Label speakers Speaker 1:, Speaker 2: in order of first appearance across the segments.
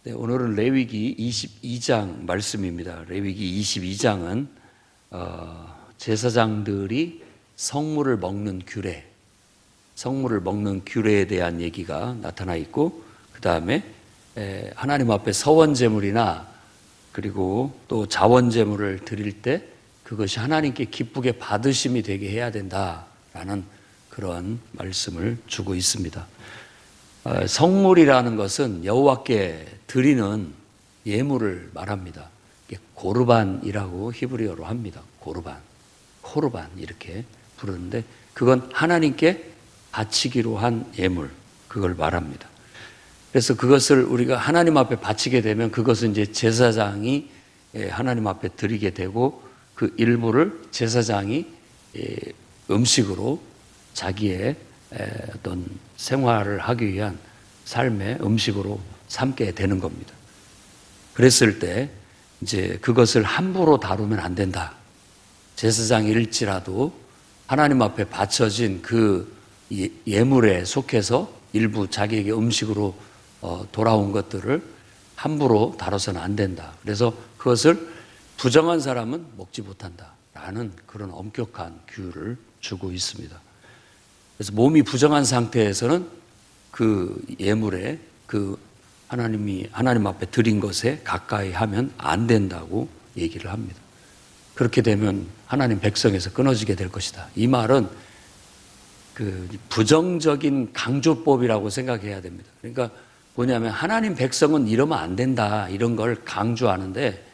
Speaker 1: 네, 오늘은 레위기 22장 말씀입니다. 레위기 22장은 제사장들이 성물을 먹는 규례에 대한 얘기가 나타나 있고, 그 다음에 하나님 앞에 서원제물이나 그리고 또 자원제물을 드릴 때 그것이 하나님께 기쁘게 받으심이 되게 해야 된다라는 그런 말씀을 주고 있습니다. 성물이라는 것은 여호와께 드리는 예물을 말합니다. 고르반이라고 히브리어로 합니다. 코르반 이렇게 부르는데, 그건 하나님께 바치기로 한 예물, 그걸 말합니다. 그래서 그것을 우리가 하나님 앞에 바치게 되면 그것은 이제 제사장이 하나님 앞에 드리게 되고, 그 일부를 제사장이 음식으로 자기의 어떤 생활을 하기 위한 삶의 음식으로 삼게 되는 겁니다. 그랬을 때 이제 그것을 함부로 다루면 안 된다. 제사장일지라도 하나님 앞에 바쳐진 그 예물에 속해서 일부 자기에게 음식으로 돌아온 것들을 함부로 다뤄서는 안 된다. 그래서 그것을 부정한 사람은 먹지 못한다라는 그런 엄격한 규율을 주고 있습니다. 그래서 몸이 부정한 상태에서는 그 예물에, 그 하나님 앞에 드린 것에 가까이 하면 안 된다고 얘기를 합니다. 그렇게 되면 하나님 백성에서 끊어지게 될 것이다. 이 말은 그 부정적인 강조법이라고 생각해야 됩니다. 그러니까 뭐냐면 하나님 백성은 이러면 안 된다, 이런 걸 강조하는데,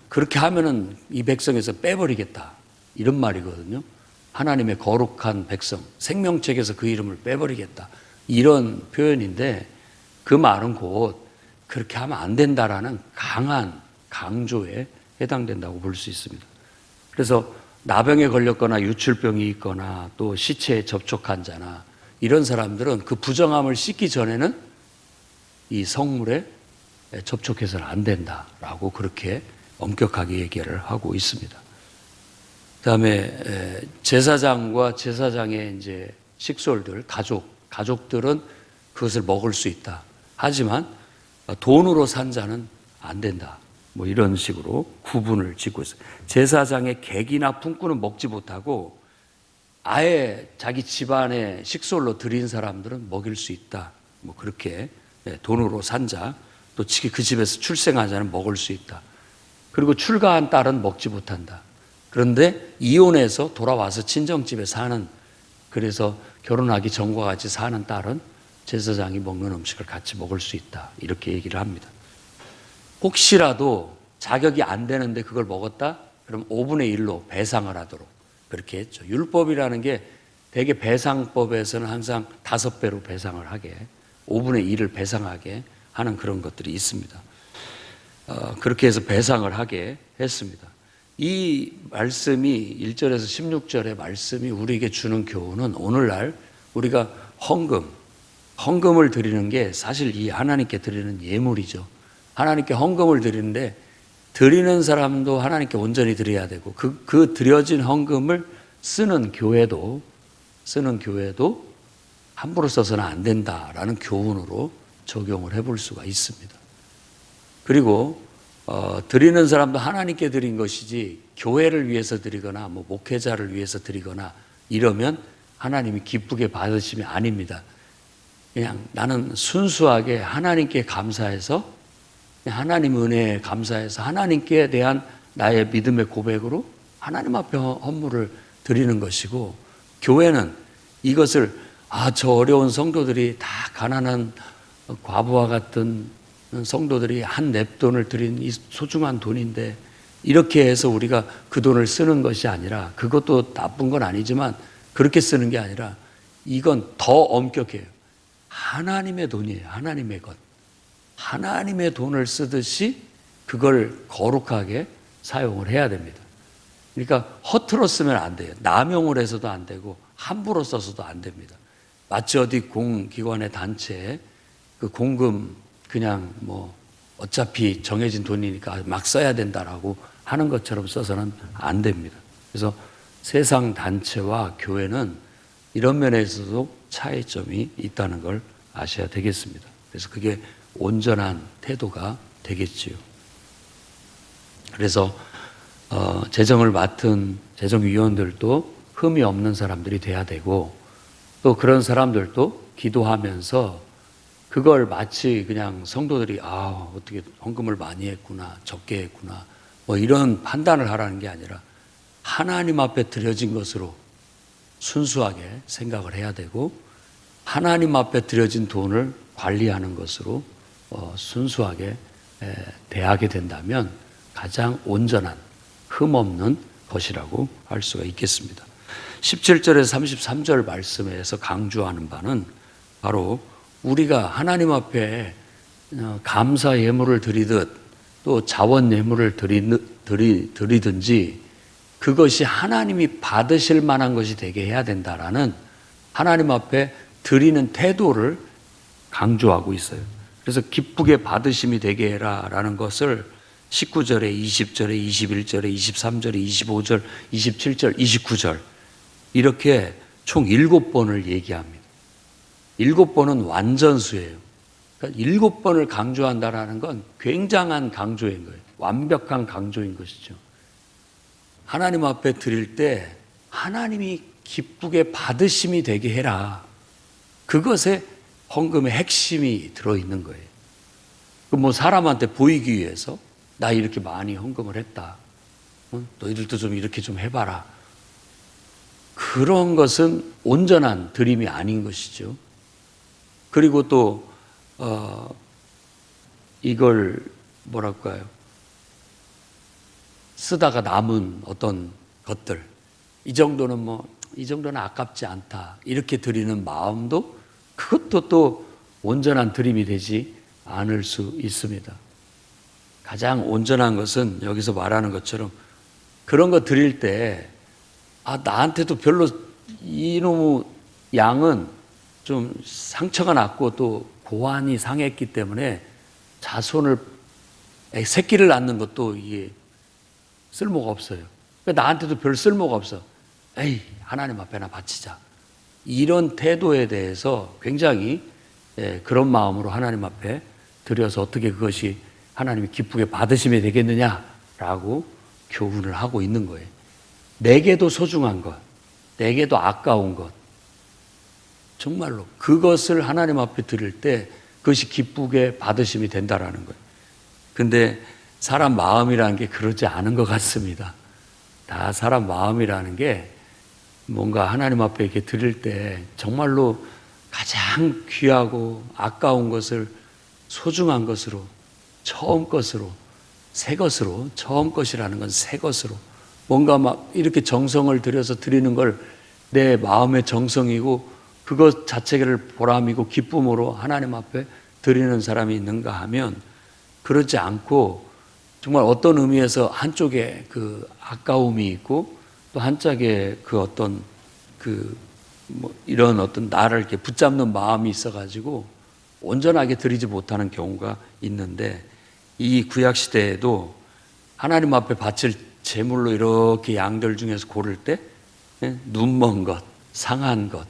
Speaker 1: 그렇게 하면은 이 백성에서 빼버리겠다, 이런 말이거든요. 하나님의 거룩한 백성, 생명책에서 그 이름을 빼버리겠다, 이런 표현인데, 그 말은 곧 그렇게 하면 안 된다라는 강한 강조에 해당된다고 볼 수 있습니다. 그래서 나병에 걸렸거나 유출병이 있거나 또 시체에 접촉한 자나 이런 사람들은 그 부정함을 씻기 전에는 이 성물에 접촉해서는 안 된다라고 그렇게 엄격하게 얘기를 하고 있습니다. 그다음에 제사장과 제사장의 이제 식솔들, 가족들은 그것을 먹을 수 있다. 하지만 돈으로 산 자는 안 된다. 뭐 이런 식으로 구분을 짓고 있어요. 제사장의 객이나 품꾼은 먹지 못하고 아예 자기 집안의 식솔로 드린 사람들은 먹일 수 있다. 뭐 그렇게 돈으로 산 자, 또 그 집에서 출생한 자는 먹을 수 있다. 그리고 출가한 딸은 먹지 못한다. 그런데 이혼해서 돌아와서 친정집에 사는, 그래서 결혼하기 전과 같이 사는 딸은 제사장이 먹는 음식을 같이 먹을 수 있다. 이렇게 얘기를 합니다. 혹시라도 자격이 안 되는데 그걸 먹었다? 그럼 5분의 1로 배상을 하도록 그렇게 했죠. 율법이라는 게 대개 배상법에서는 항상 5배로 배상을 하게, 5분의 1을 배상하게 하는 그런 것들이 있습니다. 그렇게 해서 배상을 하게 했습니다. 이 말씀이 1절에서 16절의 말씀이 우리에게 주는 교훈은, 오늘날 우리가 헌금을 드리는 게 사실 이 하나님께 드리는 예물이죠. 하나님께 헌금을 드리는데, 드리는 사람도 하나님께 온전히 드려야 되고, 그 드려진 헌금을 쓰는 교회도 함부로 써서는 안 된다라는 교훈으로 적용을 해볼 수가 있습니다. 그리고 드리는 사람도 하나님께 드린 것이지 교회를 위해서 드리거나 뭐 목회자를 위해서 드리거나 이러면 하나님이 기쁘게 받으심이 아닙니다. 그냥 나는 순수하게 하나님께 감사해서, 하나님 은혜에 감사해서 하나님께 대한 나의 믿음의 고백으로 하나님 앞에 헌물을 드리는 것이고, 교회는 이것을 저 어려운 성도들이 다 가난한 과부와 같은 성도들이 한 냅돈을 드린 이 소중한 돈인데 이렇게 해서 우리가 그 돈을 쓰는 것이 아니라, 그것도 나쁜 건 아니지만 그렇게 쓰는 게 아니라 이건 더 엄격해요. 하나님의 돈이에요. 하나님의 것. 하나님의 돈을 쓰듯이 그걸 거룩하게 사용을 해야 됩니다. 그러니까 허투루 쓰면 안 돼요. 남용을 해서도 안 되고 함부로 써서도 안 됩니다. 마치 어디 공기관의 단체에 그 공금 그냥 뭐 어차피 정해진 돈이니까 막 써야 된다라고 하는 것처럼 써서는 안 됩니다. 그래서 세상 단체와 교회는 이런 면에서도 차이점이 있다는 걸 아셔야 되겠습니다. 그래서 그게 온전한 태도가 되겠지요. 그래서 재정을 맡은 재정위원들도 흠이 없는 사람들이 돼야 되고, 또 그런 사람들도 기도하면서 그걸 마치 그냥 성도들이 어떻게 헌금을 많이 했구나, 적게 했구나, 뭐 이런 판단을 하라는 게 아니라 하나님 앞에 드려진 것으로 순수하게 생각을 해야 되고, 하나님 앞에 드려진 돈을 관리하는 것으로 순수하게 대하게 된다면 가장 온전한 흠 없는 것이라고 할 수가 있겠습니다. 17절에서 33절 말씀에서 강조하는 바는 바로 우리가 하나님 앞에 감사 예물을 드리듯 또 자원 예물을 드리든지 그것이 하나님이 받으실 만한 것이 되게 해야 된다라는 하나님 앞에 드리는 태도를 강조하고 있어요. 그래서 기쁘게 받으심이 되게 해라라는 것을 19절에 20절에 21절에 23절에 25절 27절 29절 이렇게 총 7번을 얘기합니다. 7번은 완전수예요. 그러니까 7번을 강조한다는 건 굉장한 강조인 거예요. 완벽한 강조인 것이죠. 하나님 앞에 드릴 때 하나님이 기쁘게 받으심이 되게 해라. 그것에 헌금의 핵심이 들어있는 거예요. 뭐 사람한테 보이기 위해서 나 이렇게 많이 헌금을 했다. 너희들도 좀 이렇게 좀 해봐라. 그런 것은 온전한 드림이 아닌 것이죠. 그리고 또 이걸 뭐랄까요? 쓰다가 남은 어떤 것들, 이 정도는 아깝지 않다. 이렇게 드리는 마음도 그것도 또 온전한 드림이 되지 않을 수 있습니다. 가장 온전한 것은 여기서 말하는 것처럼 그런 거 드릴 때 나한테도 별로 이놈의 양은 좀 상처가 났고 또 고환이 상했기 때문에 새끼를 낳는 것도 이게 쓸모가 없어요. 그러니까 나한테도 별 쓸모가 없어. 하나님 앞에나 바치자. 이런 태도에 대해서 굉장히 그런 마음으로 하나님 앞에 드려서 어떻게 그것이 하나님이 기쁘게 받으시면 되겠느냐라고 교훈을 하고 있는 거예요. 내게도 소중한 것, 내게도 아까운 것, 정말로 그것을 하나님 앞에 드릴 때 그것이 기쁘게 받으심이 된다라는 거예요. 근데 사람 마음이라는 게 그러지 않은 것 같습니다. 다 사람 마음이라는 게 뭔가 하나님 앞에 이렇게 드릴 때 정말로 가장 귀하고 아까운 것을 소중한 것으로, 처음 것으로, 새 것으로, 처음 것이라는 건 새 것으로 뭔가 막 이렇게 정성을 들여서 드리는 걸 내 마음의 정성이고 그것 자체를 보람이고 기쁨으로 하나님 앞에 드리는 사람이 있는가 하면 그렇지 않고 정말 어떤 의미에서 한쪽에 그 아까움이 있고 또 한쪽에 그 어떤 이런 어떤 나를 이렇게 붙잡는 마음이 있어가지고 온전하게 드리지 못하는 경우가 있는데 이 구약 시대에도 하나님 앞에 바칠 제물로 이렇게 양들 중에서 고를 때 눈먼 것, 상한 것,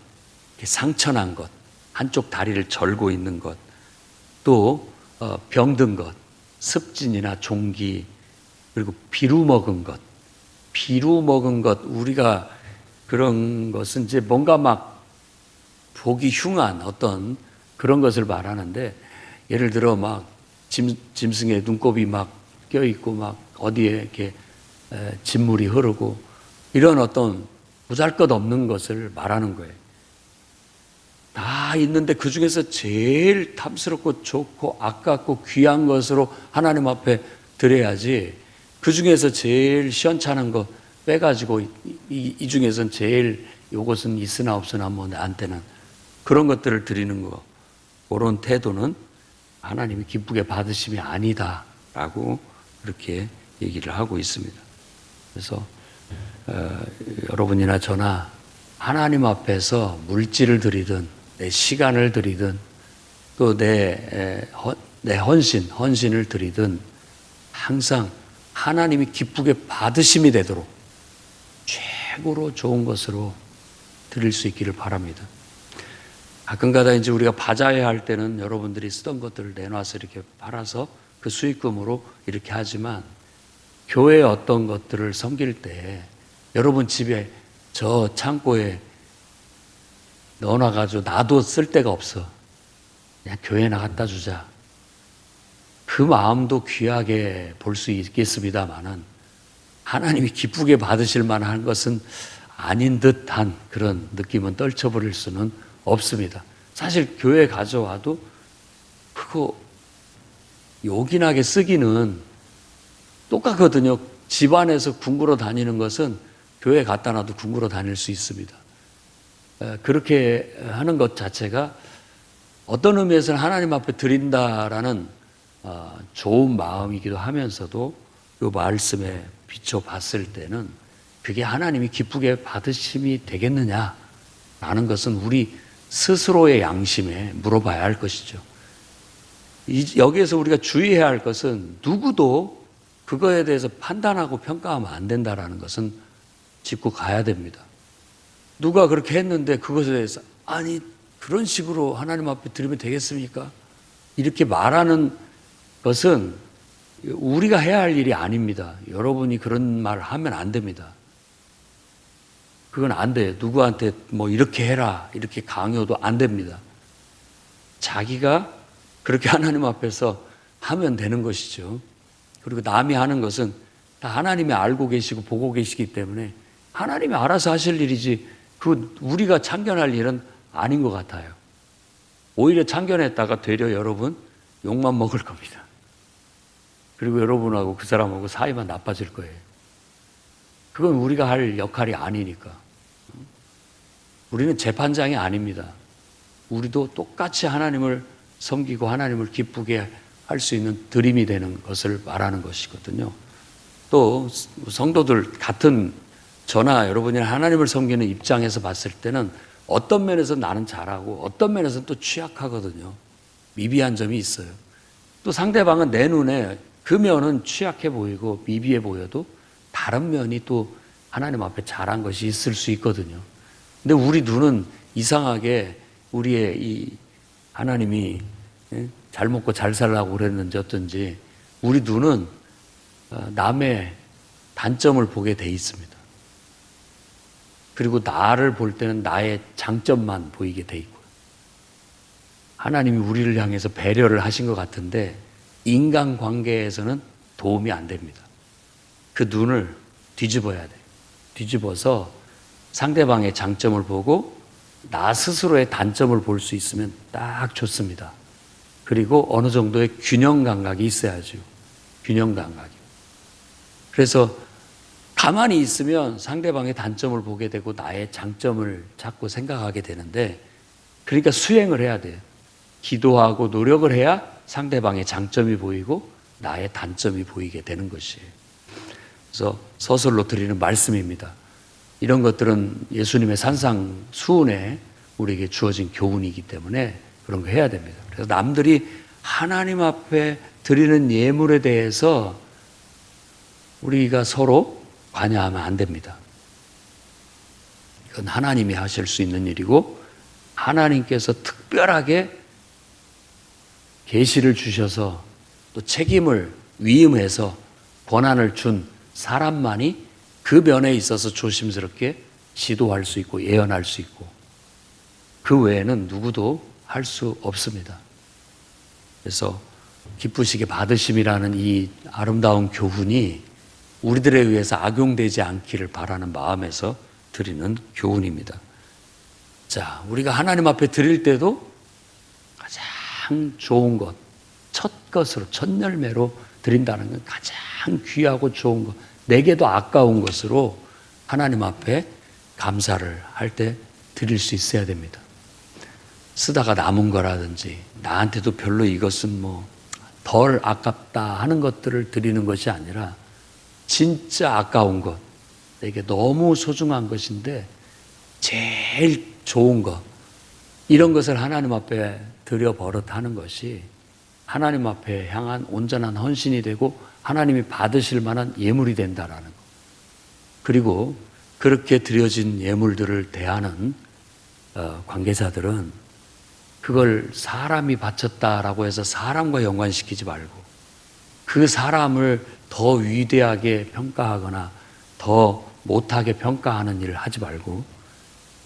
Speaker 1: 상처난 것, 한쪽 다리를 절고 있는 것, 또 병든 것, 습진이나 종기, 그리고 비루 먹은 것, 우리가 그런 것은 이제 뭔가 막 보기 흉한 어떤 그런 것을 말하는데 예를 들어 막 짐승의 눈곱이 막 껴있고 막 어디에 이렇게 진물이 흐르고 이런 어떤 보잘것없는 것을 말하는 거예요. 다 있는데 그 중에서 제일 탐스럽고 좋고 아깝고 귀한 것으로 하나님 앞에 드려야지 그 중에서 제일 시원찮은 거 빼가지고 이 중에서는 제일 요것은 있으나 없으나 뭐 나한테는 그런 것들을 드리는 거 그런 태도는 하나님이 기쁘게 받으심이 아니다라고 그렇게 얘기를 하고 있습니다. 그래서 여러분이나 저나 하나님 앞에서 물질을 드리든 내 시간을 드리든 또 내 헌신을 드리든 항상 하나님이 기쁘게 받으심이 되도록 최고로 좋은 것으로 드릴 수 있기를 바랍니다. 가끔가다 이제 우리가 바자회 할 때는 여러분들이 쓰던 것들을 내놔서 이렇게 팔아서 그 수익금으로 이렇게 하지만 교회에 어떤 것들을 섬길 때 여러분 집에 저 창고에 넣어놔가지고 나도 쓸 데가 없어. 그냥 교회에 나갔다 주자. 그 마음도 귀하게 볼 수 있겠습니다만은 하나님이 기쁘게 받으실 만한 것은 아닌 듯한 그런 느낌은 떨쳐버릴 수는 없습니다. 사실 교회에 가져와도 그거 요긴하게 쓰기는 똑같거든요. 집안에서 궁구러 다니는 것은 교회에 갖다 놔도 궁구러 다닐 수 있습니다. 그렇게 하는 것 자체가 어떤 의미에서는 하나님 앞에 드린다라는 좋은 마음이기도 하면서도 이 말씀에 비춰봤을 때는 그게 하나님이 기쁘게 받으심이 되겠느냐라는 것은 우리 스스로의 양심에 물어봐야 할 것이죠. 여기에서 우리가 주의해야 할 것은 누구도 그거에 대해서 판단하고 평가하면 안 된다라는 것은 짚고 가야 됩니다. 누가 그렇게 했는데 그것에 대해서 아니 그런 식으로 하나님 앞에 드리면 되겠습니까? 이렇게 말하는 것은 우리가 해야 할 일이 아닙니다. 여러분이 그런 말을 하면 안 됩니다. 그건 안 돼요. 누구한테 뭐 이렇게 해라 이렇게 강요도 안 됩니다. 자기가 그렇게 하나님 앞에서 하면 되는 것이죠. 그리고 남이 하는 것은 다 하나님이 알고 계시고 보고 계시기 때문에 하나님이 알아서 하실 일이지 그 우리가 참견할 일은 아닌 것 같아요. 오히려 참견했다가 되려 여러분 욕만 먹을 겁니다. 그리고 여러분하고 그 사람하고 사이만 나빠질 거예요. 그건 우리가 할 역할이 아니니까. 우리는 재판장이 아닙니다. 우리도 똑같이 하나님을 섬기고 하나님을 기쁘게 할 수 있는 드림이 되는 것을 말하는 것이거든요. 또 성도들 같은 저나 여러분이 하나님을 섬기는 입장에서 봤을 때는 어떤 면에서 나는 잘하고 어떤 면에서는 또 취약하거든요. 미비한 점이 있어요. 또 상대방은 내 눈에 그 면은 취약해 보이고 미비해 보여도 다른 면이 또 하나님 앞에 잘한 것이 있을 수 있거든요. 근데 우리 눈은 이상하게 우리의 이 하나님이 잘 먹고 잘 살라고 그랬는지 어쩐지 우리 눈은 남의 단점을 보게 돼 있습니다. 그리고 나를 볼 때는 나의 장점만 보이게 돼 있고요. 하나님이 우리를 향해서 배려를 하신 것 같은데 인간관계에서는 도움이 안 됩니다. 그 눈을 뒤집어야 돼요. 뒤집어서 상대방의 장점을 보고 나 스스로의 단점을 볼 수 있으면 딱 좋습니다. 그리고 어느 정도의 균형 감각이 있어야죠. 균형 감각이. 그래서 가만히 있으면 상대방의 단점을 보게 되고 나의 장점을 자꾸 생각하게 되는데 그러니까 수행을 해야 돼요. 기도하고 노력을 해야 상대방의 장점이 보이고 나의 단점이 보이게 되는 것이에요. 그래서 서술로 드리는 말씀입니다. 이런 것들은 예수님의 산상수훈에 우리에게 주어진 교훈이기 때문에 그런 거 해야 됩니다. 그래서 남들이 하나님 앞에 드리는 예물에 대해서 우리가 서로 관여하면 안 됩니다. 이건 하나님이 하실 수 있는 일이고 하나님께서 특별하게 계시를 주셔서 또 책임을 위임해서 권한을 준 사람만이 그 면에 있어서 조심스럽게 지도할 수 있고 예언할 수 있고 그 외에는 누구도 할 수 없습니다. 그래서 기쁘시게 받으심이라는 이 아름다운 교훈이 우리들에 의해서 악용되지 않기를 바라는 마음에서 드리는 교훈입니다. 자, 우리가 하나님 앞에 드릴 때도 가장 좋은 것, 첫 것으로, 첫 열매로 드린다는 건 가장 귀하고 좋은 것, 내게도 아까운 것으로 하나님 앞에 감사를 할 때 드릴 수 있어야 됩니다. 쓰다가 남은 거라든지 나한테도 별로 이것은 뭐 덜 아깝다 하는 것들을 드리는 것이 아니라 진짜 아까운 것, 내게 너무 소중한 것인데 제일 좋은 것, 이런 것을 하나님 앞에 드려 버릇하는 것이 하나님 앞에 향한 온전한 헌신이 되고 하나님이 받으실 만한 예물이 된다라는 것. 그리고 그렇게 드려진 예물들을 대하는 관계자들은 그걸 사람이 바쳤다라고 해서 사람과 연관시키지 말고 그 사람을 더 위대하게 평가하거나 더 못하게 평가하는 일을 하지 말고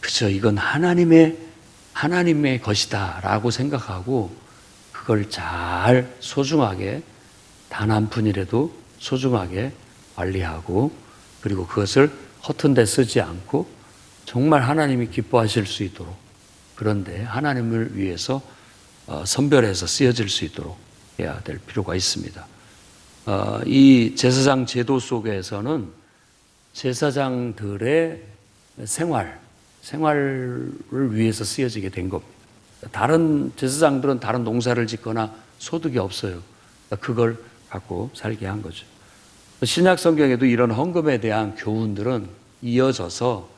Speaker 1: 그저 이건 하나님의 것이다라고 생각하고 그걸 잘 소중하게 단 한 푼이라도 소중하게 관리하고 그리고 그것을 허튼 데 쓰지 않고 정말 하나님이 기뻐하실 수 있도록 그런데 하나님을 위해서 선별해서 쓰여질 수 있도록 해야 될 필요가 있습니다. 이 제사장 제도 속에서는 제사장들의 생활을 위해서 쓰여지게 된 겁니다. 다른 제사장들은 다른 농사를 짓거나 소득이 없어요. 그걸 갖고 살게 한 거죠. 신약 성경에도 이런 헌금에 대한 교훈들은 이어져서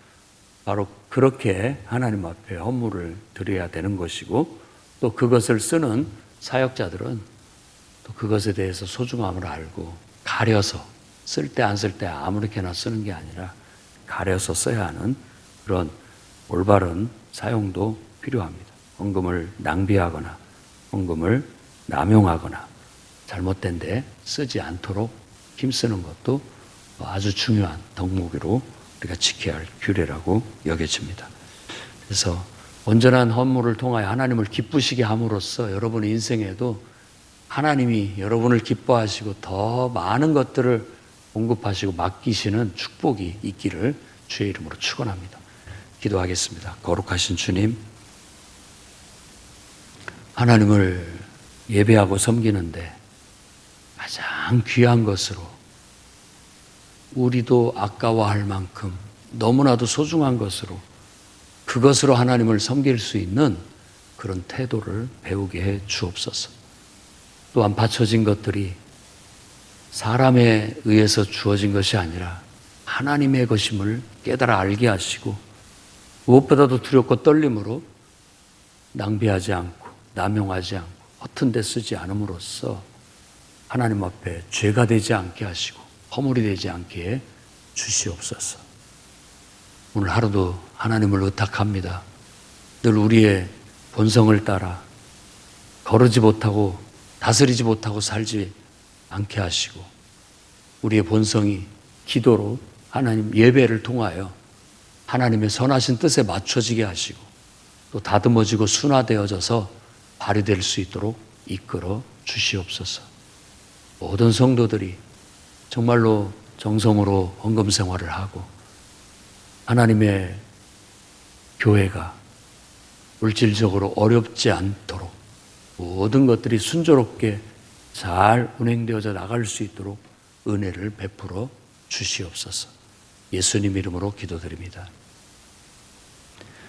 Speaker 1: 바로 그렇게 하나님 앞에 헌물을 드려야 되는 것이고 또 그것을 쓰는 사역자들은 또 그것에 대해서 소중함을 알고 가려서 쓸 때 안 쓸 때 아무렇게나 쓰는 게 아니라 가려서 써야 하는 그런 올바른 사용도 필요합니다. 헌금을 낭비하거나 헌금을 남용하거나 잘못된 데 쓰지 않도록 힘쓰는 것도 아주 중요한 덕목으로 우리가 지켜야 할 규례라고 여겨집니다. 그래서 온전한 헌물을 통하여 하나님을 기쁘시게 함으로써 여러분의 인생에도 하나님이 여러분을 기뻐하시고 더 많은 것들을 공급하시고 맡기시는 축복이 있기를 주의 이름으로 축원합니다. 기도하겠습니다. 거룩하신 주님, 하나님을 예배하고 섬기는데 가장 귀한 것으로 우리도 아까워할 만큼 너무나도 소중한 것으로 그것으로 하나님을 섬길 수 있는 그런 태도를 배우게 해 주옵소서. 또한 바쳐진 것들이 사람에 의해서 주어진 것이 아니라 하나님의 것임을 깨달아 알게 하시고 무엇보다도 두렵고 떨림으로 낭비하지 않고 남용하지 않고 허튼 데 쓰지 않음으로써 하나님 앞에 죄가 되지 않게 하시고 허물이 되지 않게 해 주시옵소서. 오늘 하루도 하나님을 의탁합니다. 늘 우리의 본성을 따라 거르지 못하고 다스리지 못하고 살지 않게 하시고 우리의 본성이 기도로 하나님 예배를 통하여 하나님의 선하신 뜻에 맞춰지게 하시고 또 다듬어지고 순화되어져서 발휘될 수 있도록 이끌어 주시옵소서. 모든 성도들이 정말로 정성으로 헌금 생활을 하고 하나님의 교회가 물질적으로 어렵지 않도록 모든 것들이 순조롭게 잘 운행되어져 나갈 수 있도록 은혜를 베풀어 주시옵소서. 예수님 이름으로 기도드립니다.